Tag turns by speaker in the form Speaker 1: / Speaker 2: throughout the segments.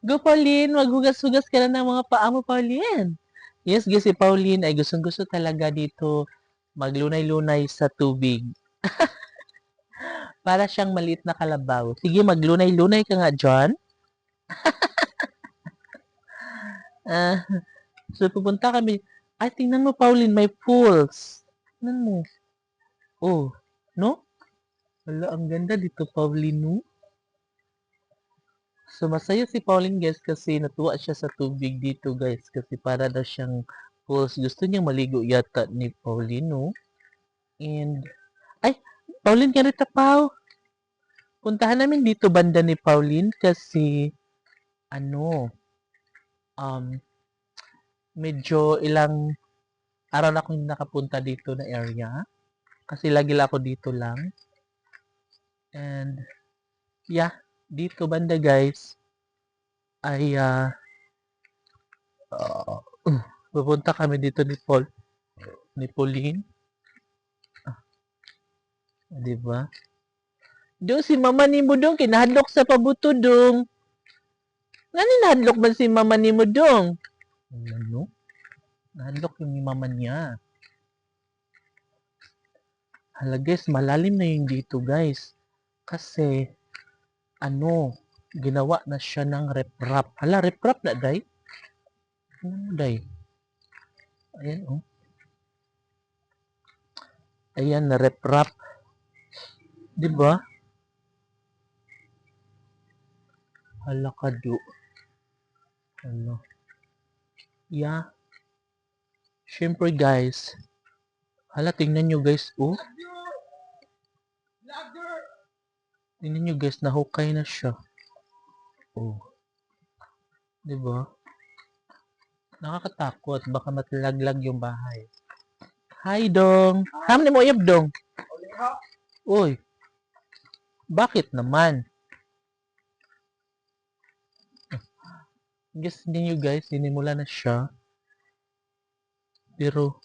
Speaker 1: Go, Pauline! Maghugas-hugas ka na ng mga paa mo, Pauline! Yes, guys, si Pauline ay gustong-gusto talaga dito maglunay-lunay sa tubig. Para siyang maliit na kalabaw. Sige, maglunay-lunay ka nga, John. Ah, so, pupunta kami. Ay, tingnan mo, Pauline, may pools. Tingnan mo. Oh, no? Wala, ang ganda dito, Pauline, no? So, masaya si Pauline, guys, kasi natuwa siya sa tubig dito, guys. Kasi para daw siyang pools. Gusto niyang maligo yata ni Pauline, no? And, ay, Pauline, karita, Pau. Puntahan namin dito banda ni Pauline kasi, ano, um, medyo ilang araw na akong nakapunta dito na area. Kasi lagi lang ako dito lang. And, yeah, dito banda guys, ay, uh, pupunta kami dito ni Pauline. Di ba? Dong, si mama ni mo dong, kinahadlok sa pabuto dong. Nga ni nahadlok ba si mama ni mo dong? Ano? Nahadlok yung ni mama niya. Hala guys, malalim na yung dito guys. Kasi, ano, ginawa na siya ng reprap. Hala, reprap na, day? Ano, day? Ayan, oh. Ayan, na reprap. Di ba? Hala ka do. Ano? Yeah. Siyempre guys. Hala, tingnan nyo guys, oh. Tingnan nyo guys, nahukay na siya. Oh. Di ba? Nakakatakot. Baka matalaglag yung bahay. Hi, Dong. Ham ni mo yab, Dong. Uy. Bakit naman? Guess niyo guys, sinimula na siya. Pero,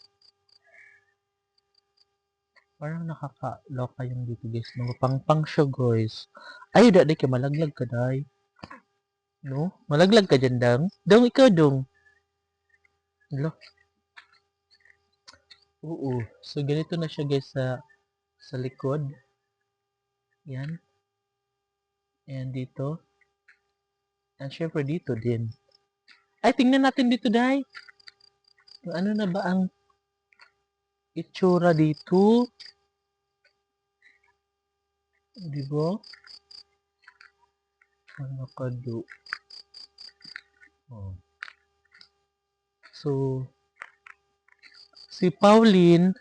Speaker 1: parang nakakaloka yung dito guys. Pang siya guys. Ay, dahil ka malaglag ka dahi. No? Malaglag ka dyan, Dong. Dong, ikaw, Dong. Hello? Oo. So, ganito na siya guys sa likod. Yan. And dito. And syempre dito din. Ay, tingnan natin dito, dahi. Ano na ba ang itsura dito? Di ba? Ano ka do? Oh. So, si Pauline,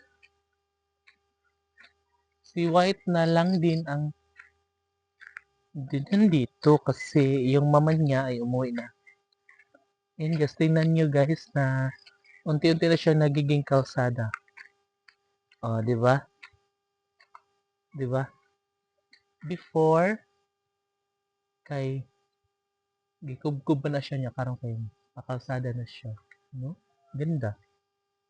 Speaker 1: si White na lang din ang nandito kasi yung mama niya ay umuwi na. Yan guys, tingnan nyo guys na unti-unti na siya nagiging kalsada. Oh, di ba? Di ba? Before, kay gikubkub na siya niya karon kay pakalsada na siya. No? Ganda.